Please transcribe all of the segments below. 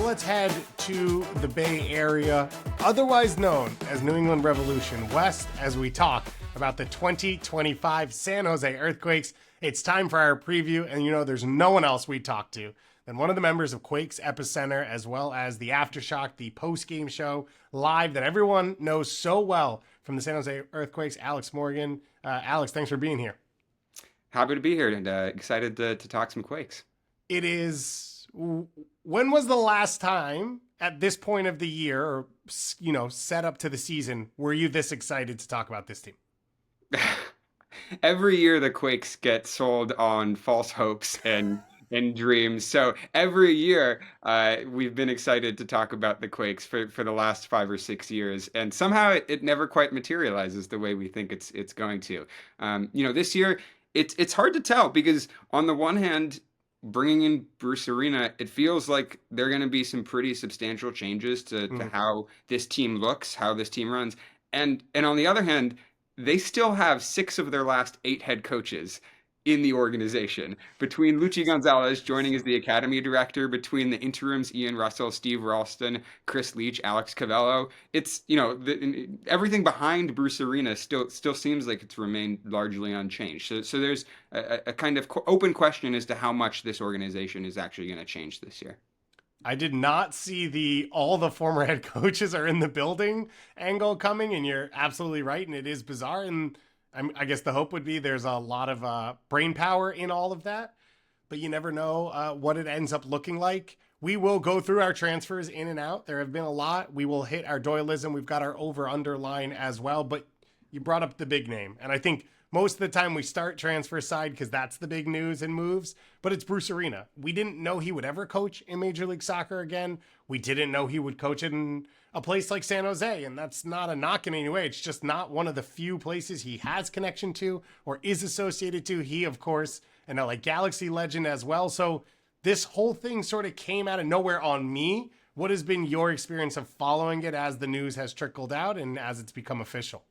let's head to the Bay Area, otherwise known as New England Revolution West, as we talk about the 2025 San Jose Earthquakes. It's time for our preview, and there's no one else we talk to than one of the members of Quakes Epicenter, as well as the Aftershock, the post-game show live that everyone knows so well from the San Jose Earthquakes, Alex Morgan. Alex, thanks for being here. Happy to be here and excited to talk some Quakes. It is, when was the last time at this point of the year, or, set up to the season, were you this excited to talk about this team? Every year the Quakes get sold on false hopes and dreams. So every year we've been excited to talk about the Quakes for the last 5 or 6 years. And somehow it never quite materializes the way we think it's going to. This year it's hard to tell because on the one hand, bringing in Bruce Arena, it feels like there are going to be some pretty substantial changes to how this team looks, how this team runs. And on the other hand, they still have 6 of their last 8 head coaches in the organization. Between Luchi Gonzalez joining as the academy director, between the interims Ian Russell, Steve Ralston, Chris Leach, Alex Cavello, it's everything behind Bruce Arena still seems like it's remained largely unchanged. So there's a kind of open question as to how much this organization is actually going to change this year. I did not see all the former head coaches are in the building angle coming, and you're absolutely right, and it is bizarre. And I guess the hope would be there's a lot of brain power in all of that, but you never know what it ends up looking like. We will go through our transfers in and out. There have been a lot. We will hit our Doyleism. We've got our over-under line as well, but you brought up the big name, and I think most of the time we start transfer side because that's the big news and moves, but it's Bruce Arena. We didn't know he would ever coach in Major League Soccer again. We didn't know he would coach in a place like San Jose, and that's not a knock in any way. It's just not one of the few places he has connection to or is associated to. He, of course, an LA Galaxy legend as well. So this whole thing sort of came out of nowhere on me. What has been your experience of following it as the news has trickled out and as it's become official?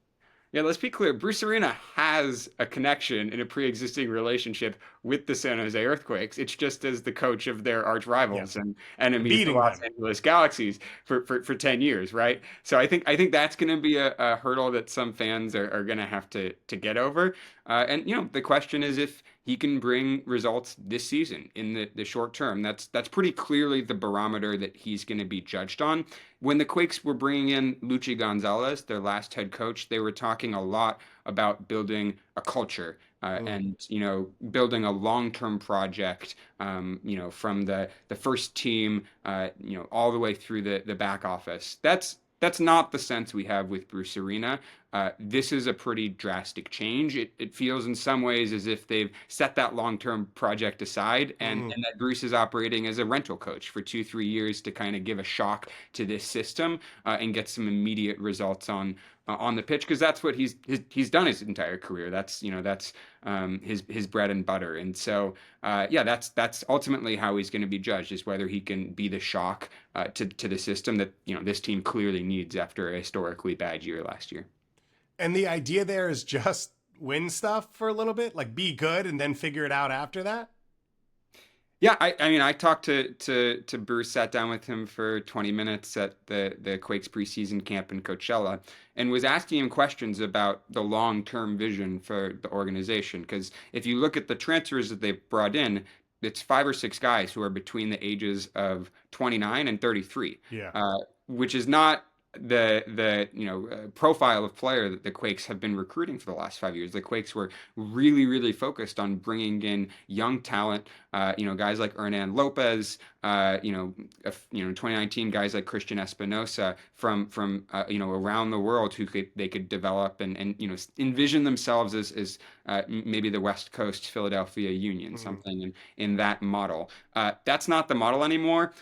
Yeah, let's be clear. Bruce Arena has a connection in a pre-existing relationship with the San Jose Earthquakes. It's just as the coach of their arch rivals and enemies, the Los Angeles Galaxies, for 10 years, right? So I think that's going to be a hurdle that some fans are going to have to get over. And the question is if he can bring results this season in the short term. That's pretty clearly the barometer that he's going to be judged on. When the Quakes were bringing in Luchi Gonzalez, their last head coach, they were talking a lot about building a culture and building a long-term project. From the first team, all the way through the back office. That's not the sense we have with Bruce Arena. This is a pretty drastic change. It feels in some ways as if they've set that long-term project aside and that Bruce is operating as a rental coach for 2-3 years to kind of give a shock to this system and get some immediate results on the pitch, because that's what he's done his entire career. That's his bread and butter. And so that's ultimately how he's going to be judged, is whether he can be the shock to the system that this team clearly needs after a historically bad year last year. And the idea there is just win stuff for a little bit, like be good and then figure it out after that. Yeah, I talked to Bruce, sat down with him for 20 minutes at the Quakes preseason camp in Coachella, and was asking him questions about the long-term vision for the organization. Because if you look at the transfers that they've brought in, it's 5 or 6 guys who are between the ages of 29 and 33, which is not the profile of player that the Quakes have been recruiting for the last 5 years. The Quakes were really, really focused on bringing in young talent, guys like Hernan Lopez, 2019 guys like Christian Espinosa from around the world who they could develop and envision themselves as maybe the West Coast Philadelphia Union, something in that model. That's not the model anymore.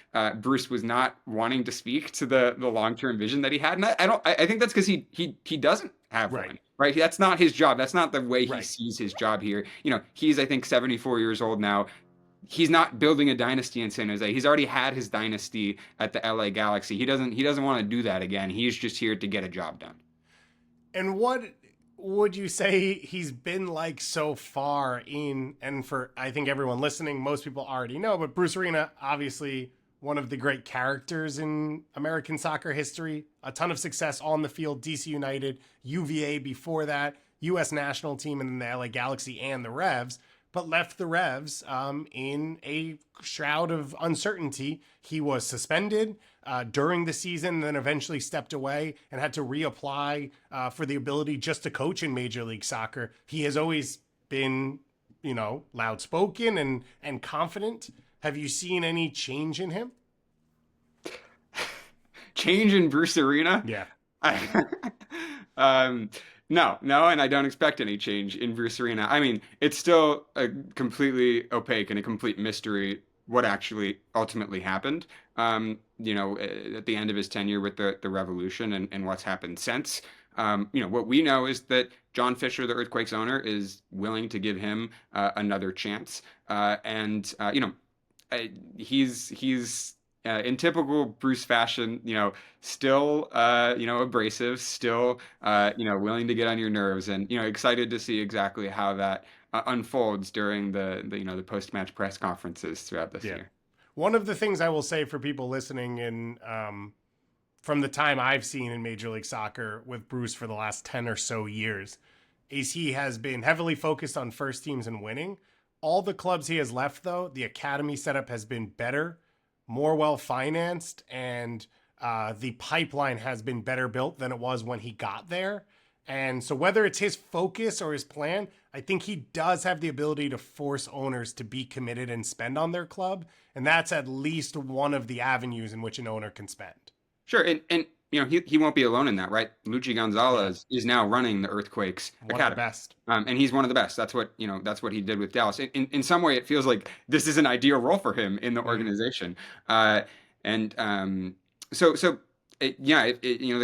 Bruce was not wanting to speak to the long-term vision that he had, and I think that's because he doesn't have one. Right? That's not his job. That's not the way he sees his job here. He's, I think, 74 years old now. He's not building a dynasty in San Jose. He's already had his dynasty at the LA Galaxy. He doesn't want to do that again. He's just here to get a job done. And what would you say he's been like so far and for, I think everyone listening, most people already know, but Bruce Arena, obviously one of the great characters in American soccer history. A ton of success on the field, DC United, UVA before that, US national team, and then the LA Galaxy and the Revs, but left the Revs in a shroud of uncertainty. He was suspended during the season, and then eventually stepped away and had to reapply for the ability just to coach in Major League Soccer. He has always been, loud spoken and confident. Have you seen any change in him? Change in Bruce Arena? Yeah. um, no, and I don't expect any change in Bruce Arena. I mean, it's still a completely opaque and a complete mystery what actually ultimately happened. At the end of his tenure with the Revolution and what's happened since. What we know is that John Fisher, the Earthquakes owner, is willing to give him another chance. He's in typical Bruce fashion, still, abrasive, still, willing to get on your nerves, and excited to see exactly how that unfolds during the post-match press conferences throughout this year. One of the things I will say for people listening in from the time I've seen in Major League Soccer with Bruce for the last 10 or so years is he has been heavily focused on first teams and winning. All the clubs he has left, though, the academy setup has been better, more well-financed, and the pipeline has been better built than it was when he got there. And so whether it's his focus or his plan, I think he does have the ability to force owners to be committed and spend on their club. And that's at least one of the avenues in which an owner can spend. Sure. And he won't be alone in that, right? Luchi Gonzalez is now running the Earthquakes Academy. One of the best. And he's one of the best. That's what he did with Dallas. In some way, it feels like this is an ideal role for him in the organization. The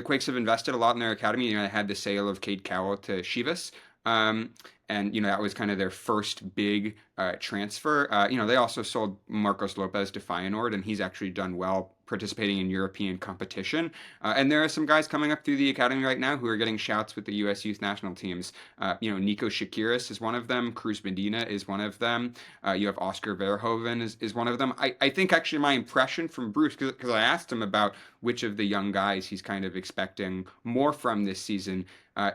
Quakes have invested a lot in their academy. They had the sale of Cade Cowell to Chivas. That was kind of their first big transfer. They also sold Marcos Lopez to Feyenoord, and he's actually done well participating in European competition. And there are some guys coming up through the academy right now who are getting shouts with the U.S. youth national teams. Nico Shakiris is one of them. Cruz Medina is one of them. You have Oscar Verhoeven is one of them. I think actually my impression from Bruce, because I asked him about which of the young guys he's kind of expecting more from this season,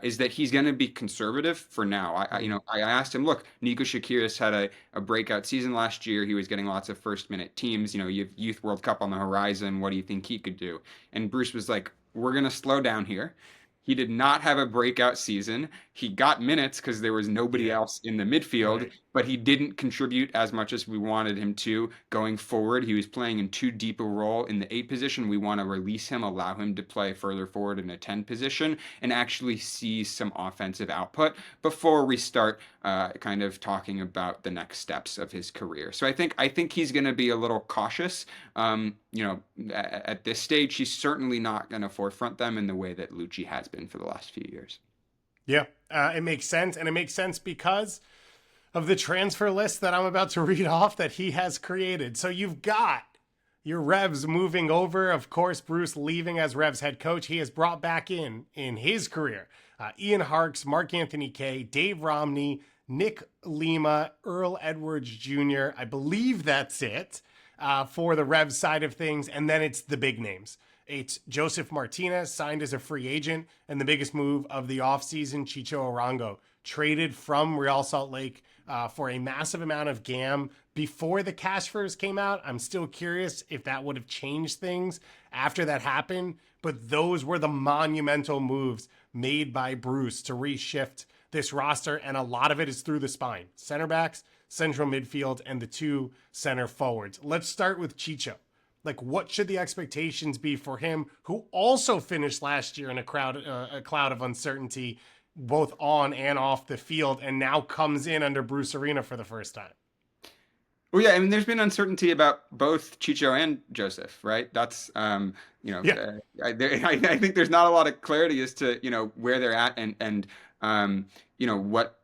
is that he's going to be conservative for now. I asked him, look, Nico Shakiris had a breakout season last year. He was getting lots of first-minute teams. You have Youth World Cup on the horizon. What do you think he could do? And Bruce was like, we're going to slow down here. He did not have a breakout season. He got minutes because there was nobody else in the midfield, but he didn't contribute as much as we wanted him to going forward. He was playing in too deep a role in the 8 position. We want to release him, allow him to play further forward in a 10 position, and actually see some offensive output before we start kind of talking about the next steps of his career. So I think he's going to be a little cautious. At this stage, he's certainly not going to forefront them in the way that Luchi has been for the last few years. Yeah, it makes sense. And it makes sense because of the transfer list that I'm about to read off that he has created. So you've got your Revs moving over. Of course, Bruce leaving as Revs head coach. He has brought back in his career Ian Harkes, Mark Anthony Kaye, Dave Romney, Nick Lima, Earl Edwards Jr. I believe that's it for the Revs side of things. And then it's the big names. It's Joseph Martinez, signed as a free agent, and the biggest move of the offseason, Chicho Arango, traded from Real Salt Lake for a massive amount of GAM before the cash first came out. I'm still curious if that would have changed things after that happened, but those were the monumental moves made by Bruce to reshift this roster, and a lot of it is through the spine. Center backs, central midfield, and the 2 center forwards. Let's start with Chicho. Like, what should the expectations be for him, who also finished last year in a cloud of uncertainty, both on and off the field, and now comes in under Bruce Arena for the first time? Well, yeah, I mean, there's been uncertainty about both Chicho and Joseph, right? That's, I think there's not a lot of clarity as to, where they're at and what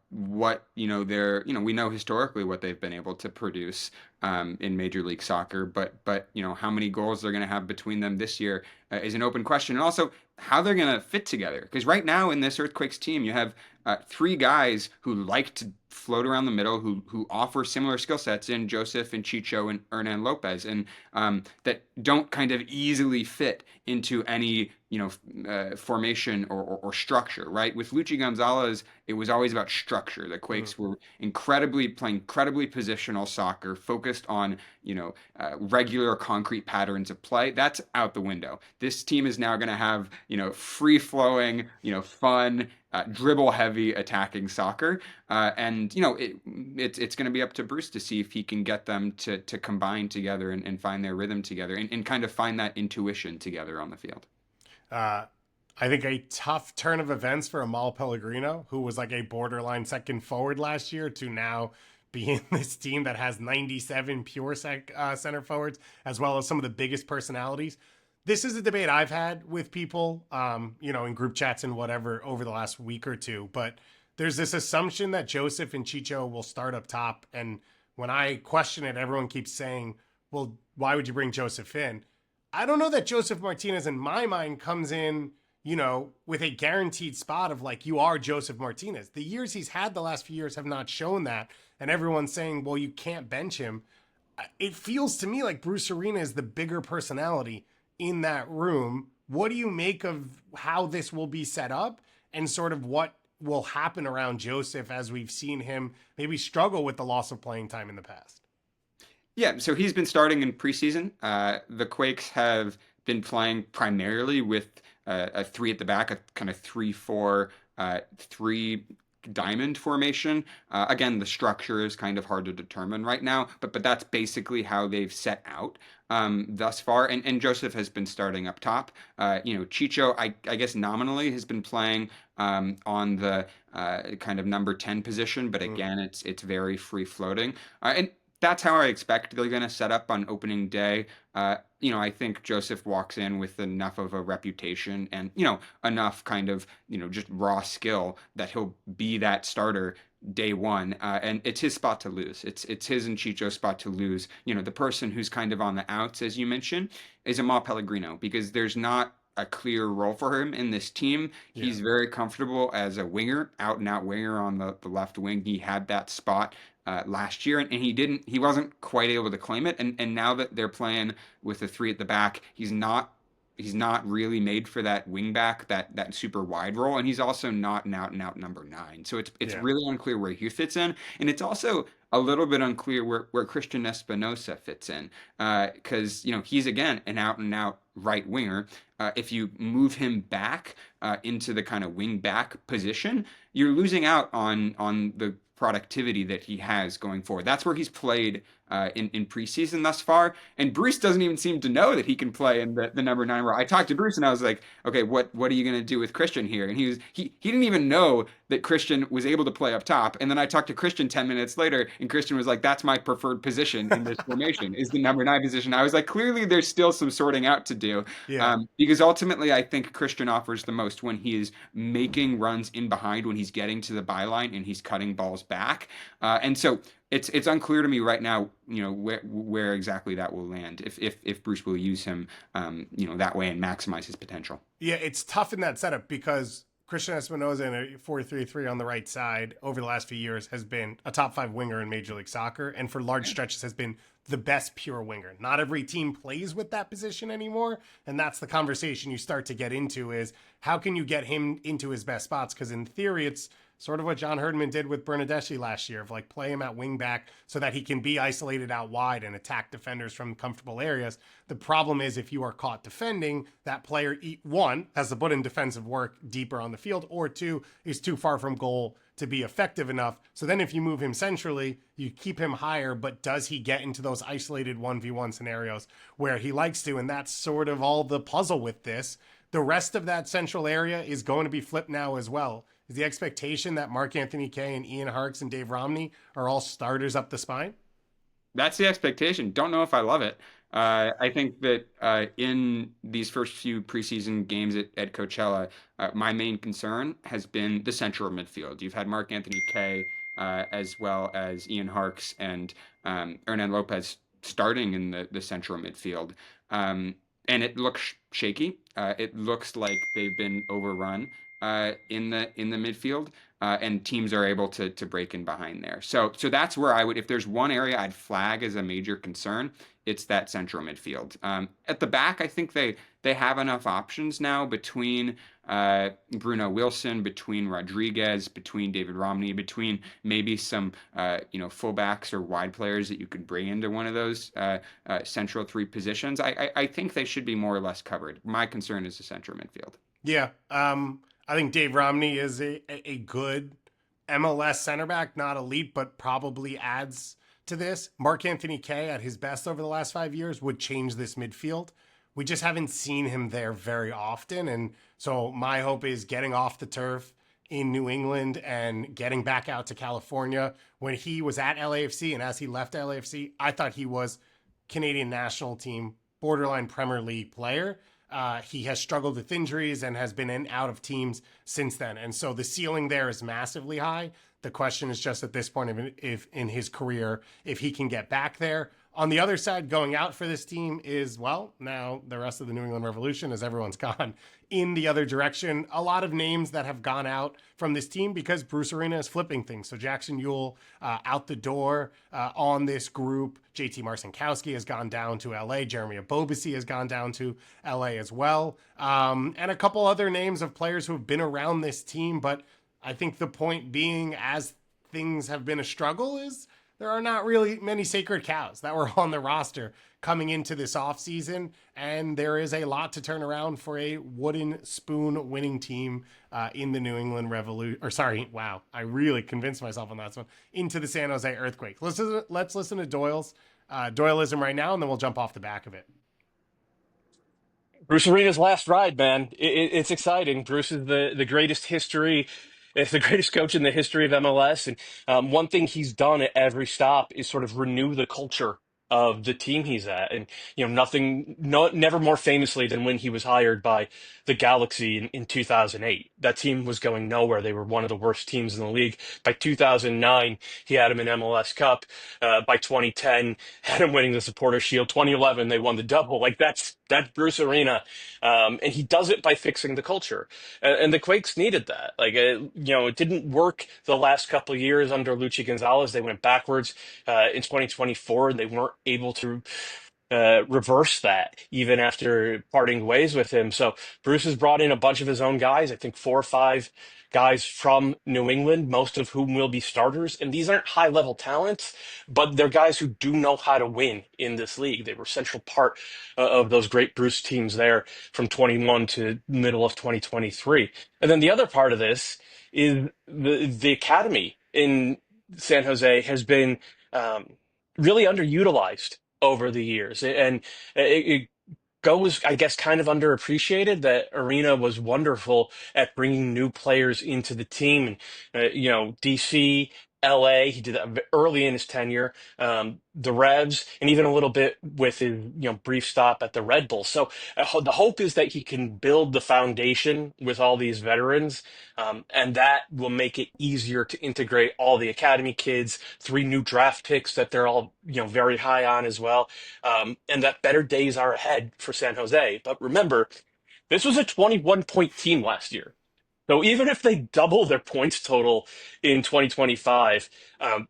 we know historically what they've been able to produce in Major League Soccer, but how many goals they're going to have between them this year, is an open question. And also how they're going to fit together. Because right now in this Earthquakes team, you have three guys who like to float around the middle, who offer similar skill sets in Joseph and Chicho and Hernan Lopez, and that don't kind of easily fit into any formation or structure, right? With Luchi Gonzalez, it was always about structure. The Quakes were playing incredibly positional soccer, focused on regular concrete patterns of play. That's out the window. This team is now going to have free flowing, fun, dribble heavy attacking soccer, and it's going to be up to Bruce to see if he can get them to combine together and find their rhythm together and kind of find that intuition together on the field. I think a tough turn of events for Amal Pellegrino, who was like a borderline second forward last year, to now be in this team that has 97 pure center forwards, as well as some of the biggest personalities. This is a debate I've had with people, in group chats and whatever over the last week or two. But there's this assumption that Joseph and Chicho will start up top. And when I question it, everyone keeps saying, well, why would you bring Joseph in? I don't know that Joseph Martinez, in my mind, comes in, with a guaranteed spot of like, you are Joseph Martinez. The years he's had the last few years have not shown that. And everyone's saying, well, you can't bench him. It feels to me like Bruce Arena is the bigger personality in that room. What do you make of how this will be set up and sort of what will happen around Joseph as we've seen him maybe struggle with the loss of playing time in the past? Yeah, so he's been starting in preseason. The Quakes have been playing primarily with a three at the back, a kind of 3-4, three diamond formation. Again, the structure is kind of hard to determine right now, but that's basically how they've set out thus far. And Joseph has been starting up top. Chicho, I guess nominally has been playing on the kind of number 10 position, but again, it's very free floating. And that's how I expect they're going to set up on opening day. I think Joseph walks in with enough of a reputation and, enough kind of, just raw skill that he'll be that starter day one. And it's his spot to lose. It's his and Chicho's spot to lose. The person who's kind of on the outs, as you mentioned, is Amal Pellegrino, because there's not a clear role for him in this team. He's very comfortable as a winger, out and out winger on the left wing. He had that spot last year, and he wasn't quite able to claim it. And now that they're playing with the three at the back, he's not really made for that wing back, that super wide role, and he's also not an out and out number 9. So it's really unclear where he fits in, and it's also a little bit unclear where Christian Espinosa fits in, because he's again an out and out right winger. If you move him back into the kind of wing back position, you're losing out on the productivity that he has going forward. That's where he's played in preseason thus far. And Bruce doesn't even seem to know that he can play in the number 9 role. I talked to Bruce and I was like, okay, what are you going to do with Christian here? And he didn't even know that Christian was able to play up top. And then I talked to Christian 10 minutes later, and Christian was like, that's my preferred position in this formation, is the number 9 position. I was like, clearly there's still some sorting out to do. Because ultimately I think Christian offers the most when he is making runs in behind, when he's getting to the byline and he's cutting balls back. And so it's unclear to me right now, where exactly that will land, if Bruce will use him, that way and maximize his potential. Yeah, it's tough in that setup because Christian Espinosa in a 4-3-3 on the right side over the last few years has been a top 5 winger in Major League Soccer, and for large stretches has been the best pure winger. Not every team plays with that position anymore, and that's the conversation you start to get into, is how can you get him into his best spots? Because in theory, it's sort of what John Herdman did with Bernadeschi last year, of like play him at wing back so that he can be isolated out wide and attack defenders from comfortable areas. The problem is if you are caught defending, that player, one, has to put in defensive work deeper on the field, or two, is too far from goal to be effective enough. So then if you move him centrally, you keep him higher, but does he get into those isolated 1v1 scenarios where he likes to? And that's sort of all the puzzle with this. The rest of that central area is going to be flipped now as well. Is the expectation that Mark Anthony Kaye and Ian Harkes and Dave Romney are all starters up the spine? That's the expectation. Don't know if I love it. I think that in these first few preseason games at Coachella, my main concern has been the central midfield. You've had Mark Anthony Kaye as well as Ian Harkes and Hernan Lopez starting in the central midfield. and it looks shaky. It looks like they've been overrun in the midfield, and teams are able to break in behind there. So that's where I would, if there's one area I'd flag as a major concern, it's that central midfield. At the back, I think they have enough options now between Bruno Wilson, between Rodriguez, between David Romney, between maybe some fullbacks or wide players that you could bring into one of those central three positions. I think they should be more or less covered. My concern is the central midfield. Yeah. I think Dave Romney is a good MLS center back, not elite, but probably adds to this. Mark Anthony Kaye at his best over the last 5 years would change this midfield. We just haven't seen him there very often. And so my hope is getting off the turf in New England and getting back out to California. When he was at LAFC and as he left LAFC, I thought he was Canadian national team, borderline Premier League player. He has struggled with injuries and has been in out of teams since then. And so the ceiling there is massively high. The question is just at this point, if in his career, if he can get back there. On the other side, going out for this team is, well, now the rest of the New England Revolution, as everyone's gone in the other direction. A lot of names that have gone out from this team because Bruce Arena is flipping things. So Jackson Yueill out the door on this group. JT Marcinkowski has gone down to LA. Jeremy Abobasi has gone down to LA as well. And a couple other names of players who have been around this team. But I think the point being, as things have been a struggle, is there are not really many sacred cows that were on the roster coming into this offseason, and there is a lot to turn around for a wooden spoon winning team in the New England Revolution. Or sorry, wow, I really convinced myself on that one. Into the San Jose Earthquake. Let's listen to Doyle's Doyleism right now, and then we'll jump off the back of it. Bruce Arena's last ride, man. It's exciting. Bruce is the greatest history. It's the greatest coach in the history of MLS. And one thing he's done at every stop is sort of renew the culture of the team he's at. And, never more famously than when he was hired by the Galaxy in 2008. That team was going nowhere. They were one of the worst teams in the league. By 2009, he had him in MLS Cup. By 2010, had him winning the Supporter Shield. 2011, they won the double. Like that's Bruce Arena, and he does it by fixing the culture. And the Quakes needed that. It didn't work the last couple of years under Luchi Gonzalez. They went backwards in 2024, and they weren't able to reverse that even after parting ways with him. So Bruce has brought in a bunch of his own guys. I think 4 or 5 guys from New England, most of whom will be starters. And these aren't high level talents, but they're guys who do know how to win in this league. They were central part of those great Bruce teams there from 21 to middle of 2023. And then the other part of this is the academy in San Jose has been really underutilized over the years. And it goes, I guess, kind of underappreciated that Arena was wonderful at bringing new players into the team. And, DC, LA, he did that early in his tenure, the Revs, and even a little bit with his, brief stop at the Red Bull. So the hope is that he can build the foundation with all these veterans, and that will make it easier to integrate all the academy kids, 3 new draft picks that they're all, very high on as well, and that better days are ahead for San Jose. But remember, this was a 21-point team last year. So even if they double their points total in 2025,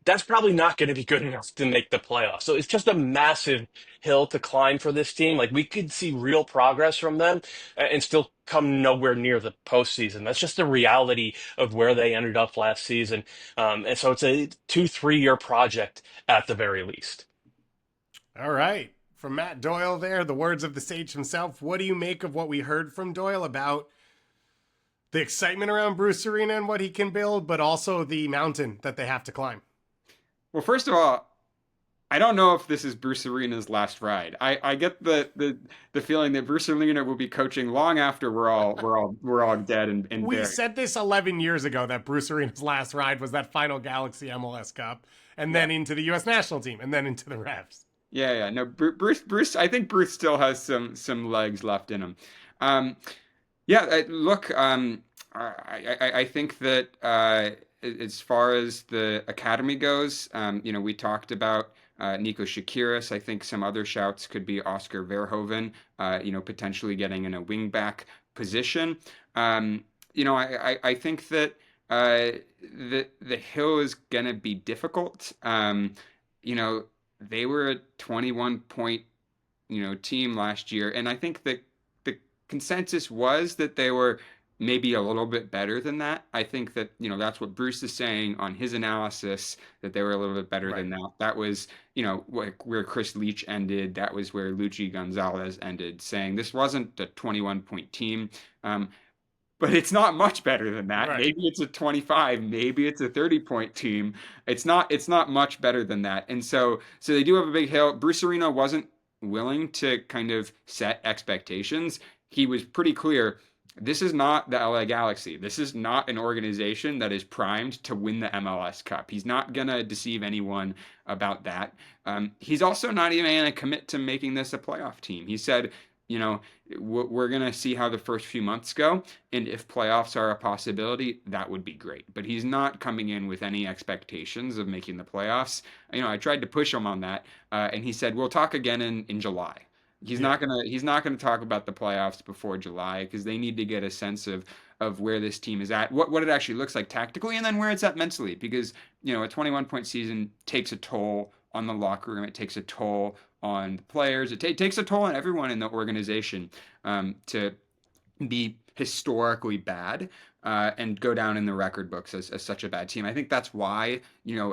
that's probably not going to be good enough to make the playoffs. So it's just a massive hill to climb for this team. Like, we could see real progress from them and still come nowhere near the postseason. That's just the reality of where they ended up last season. And so it's a 2-3 year project at the very least. All right. From Matt Doyle there, the words of the sage himself. What do you make of what we heard from Doyle about the excitement around Bruce Arena and what he can build, but also the mountain that they have to climb? Well, first of all, I don't know if this is Bruce Arena's last ride. I get the feeling that Bruce Arena will be coaching long after we're all dead and we buried. said this 11 years ago that Bruce Arena's last ride was that final Galaxy MLS Cup, and then into the U.S. national team, and then into the Revs. Yeah. No, Bruce. I think Bruce still has some legs left in him. Look, I think that as far as the academy goes, we talked about Nico Shakiris. I think some other shouts could be Oscar Verhoeven, potentially getting in a wingback position. I think that the hill is gonna be difficult. You know, they were a 21 point, team last year, and I think that the consensus was that they were maybe a little bit better than that. I think that, that's what Bruce is saying on his analysis, that they were a little bit better Right. than that. That was, where Chris Leach ended. That was where Luchi Gonzalez ended, saying this wasn't a 21-point team. But it's not much better than that. Right. Maybe it's a 25, maybe it's a 30-point team. It's not much better than that. And so they do have a big hill. Bruce Arena wasn't willing to kind of set expectations. He was pretty clear, this is not the LA Galaxy. This is not an organization that is primed to win the MLS Cup. He's not going to deceive anyone about that. He's also not even going to commit to making this a playoff team. He said, you know, we're going to see how the first few months go. And if playoffs are a possibility, that would be great. But he's not coming in with any expectations of making the playoffs. I tried to push him on that. And he said, we'll talk again in July. Yeah. He's not gonna talk about the playoffs before July because they need to get a sense of where this team is at, what it actually looks like tactically, and then where it's at mentally. Because a 21-point season takes a toll on the locker room. It takes a toll on the players. It takes a toll on everyone in the organization to be historically bad and go down in the record books as such a bad team. I think that's why,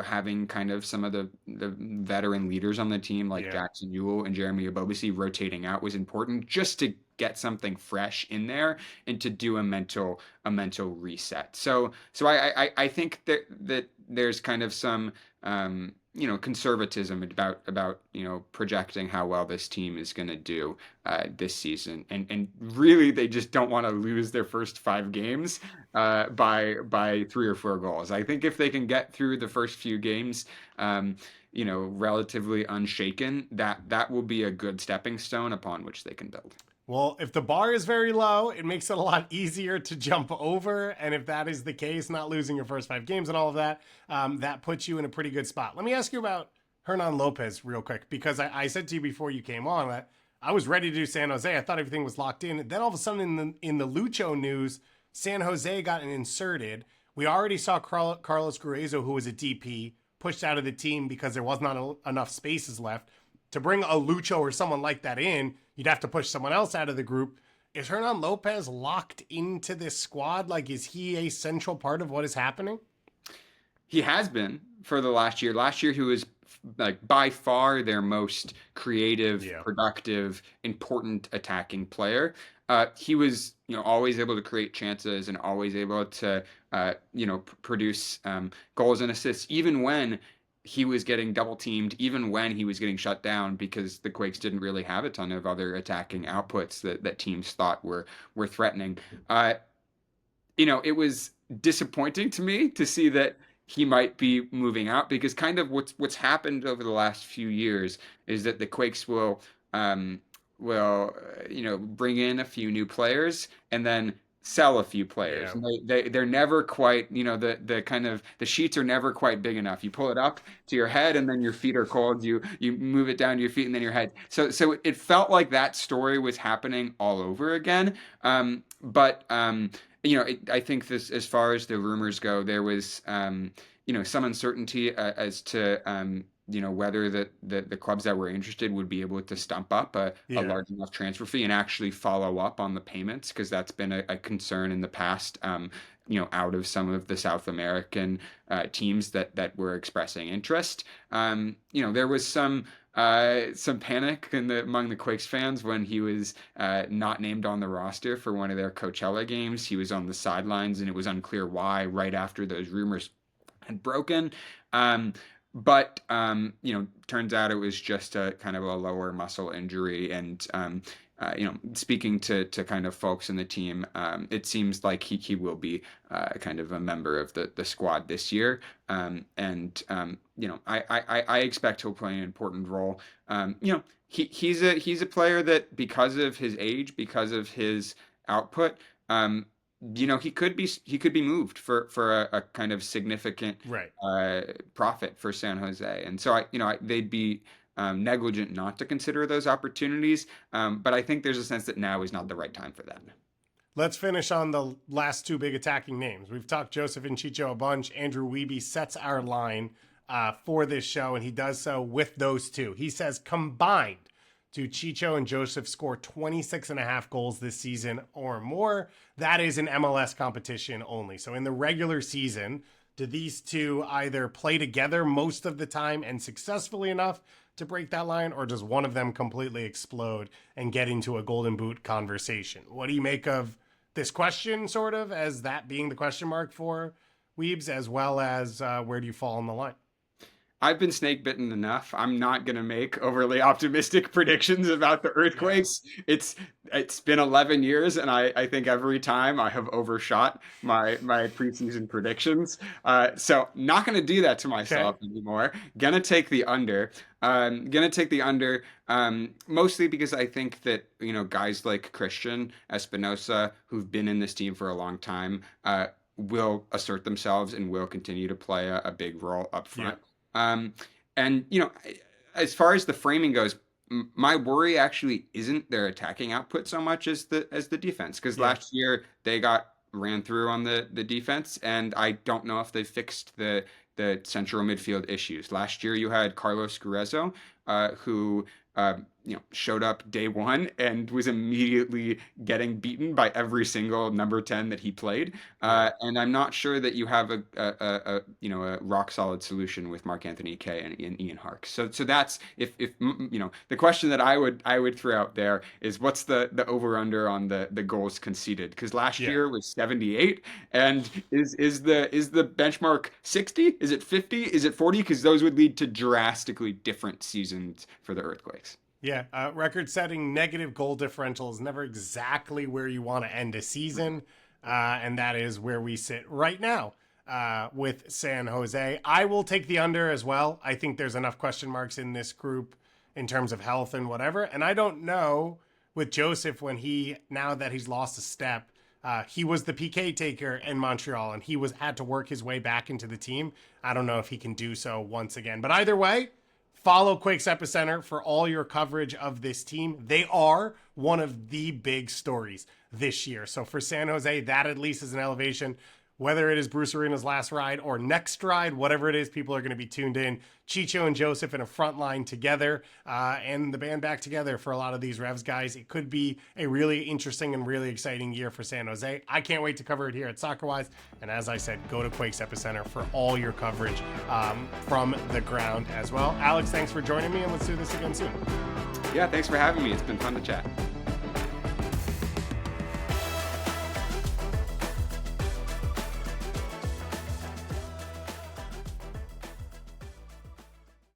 having kind of some of the veteran leaders on the team like Yeah. Jackson Ewell and Jeremy Ebobisse rotating out was important just to get something fresh in there and to do a mental reset. So I think that there's kind of some conservatism about projecting how well this team is going to do this season, and really they just don't want to lose their first 5 games by 3 or 4 goals. I think if they can get through the first few games, relatively unshaken, that will be a good stepping stone upon which they can build. Well, if the bar is very low, it makes it a lot easier to jump over. And if that is the case, not losing your first 5 games and all of that, that puts you in a pretty good spot. Let me ask you about Hernan Lopez real quick, because I said to you before you came on that I was ready to do San Jose. I thought everything was locked in. Then all of a sudden in the Lucho news, San Jose got inserted. We already saw Carlos Gruezo, who was a DP, pushed out of the team because there was not enough spaces left. To bring a Lucho or someone like that in, you'd have to push someone else out of the group. Is Hernan Lopez locked into this squad? Like, is he a central part of what is happening? He has been for the last year. Last year, he was like by far their most creative, productive, important attacking player. He was, always able to create chances and always able to, produce goals and assists, even when he was getting double teamed, even when he was getting shut down, because the Quakes didn't really have a ton of other attacking outputs that teams thought were threatening. It was disappointing to me to see that he might be moving out, because kind of what's happened over the last few years is that the Quakes will bring in a few new players and then sell a few players. Yeah. And they're never quite, the kind of the sheets are never quite big enough. You pull it up to your head and then your feet are cold. You move it down to your feet and then your head. So it felt like that story was happening all over again. But I think this, as far as the rumors go, there was some uncertainty as to whether the clubs that were interested would be able to stump up a large enough transfer fee and actually follow up on the payments, because that's been a concern in the past, out of some of the South American teams that were expressing interest. There was some panic among the Quakes fans when he was not named on the roster for one of their Coachella games. He was on the sidelines, and it was unclear why right after those rumors had broken. But turns out it was just a kind of a lower muscle injury. And speaking to kind of folks in the team, it seems like he will be kind of a member of the squad this year. I expect he'll play an important role. He's a player that, because of his age, because of his output, he could be moved for a kind of significant Right. profit for San Jose, and so they'd be negligent not to consider those opportunities. But I think there's a sense that now is not the right time for that. Let's finish on the last two big attacking names. We've talked Joseph and Chicho a bunch. Andrew Wiebe sets our line for this show, and he does so with those two. He says combined, do Chicho and Joseph score 26.5 goals this season or more? That is an MLS competition only. So in the regular season, do these two either play together most of the time and successfully enough to break that line, or does one of them completely explode and get into a golden boot conversation? What do you make of this question, sort of, as that being the question mark for Weebs, as well as where do you fall on the line? I've been snake bitten enough. I'm not going to make overly optimistic predictions about the Earthquakes. Yeah. It's been 11 years, and I think every time I have overshot my preseason predictions. So not going to do that to myself anymore. Gonna take the under. Mostly because I think that guys like Christian Espinosa, who've been in this team for a long time, will assert themselves and will continue to play a big role up front. Yeah. And as far as the framing goes, my worry actually isn't their attacking output so much as the defense, because last year they got ran through on the defense, and I don't know if they fixed the central midfield issues. Last year you had Carlos Gruezo, who showed up day one and was immediately getting beaten by every single number 10 that he played. And I'm not sure that you have a rock solid solution with Mark Anthony Kaye and Ian Hark. So that's if the question that I would throw out there is, what's the over under on the goals conceded? Because last year was 78, and is the benchmark 60? Is it 50? Is it 40? Because those would lead to drastically different seasons for the Earthquakes. Yeah, record-setting negative goal differential is never exactly where you want to end a season, and that is where we sit right now with San Jose. I will take the under as well. I think there's enough question marks in this group in terms of health and whatever, and I don't know with Joseph now that he's lost a step. He was the PK taker in Montreal, and he had to work his way back into the team. I don't know if he can do so once again, but either way, follow Quakes Epicenter for all your coverage of this team. They are one of the big stories this year. So for San Jose, that at least is an elevation. Whether it is Bruce Arena's last ride or next ride, whatever it is, people are going to be tuned in. Chicho and Joseph in a front line together, and the band back together for a lot of these Revs guys. It could be a really interesting and really exciting year for San Jose. I can't wait to cover it here at SoccerWise. And as I said, go to Quakes Epicenter for all your coverage from the ground as well. Alex, thanks for joining me, and let's do this again soon. Yeah, thanks for having me. It's been fun to chat.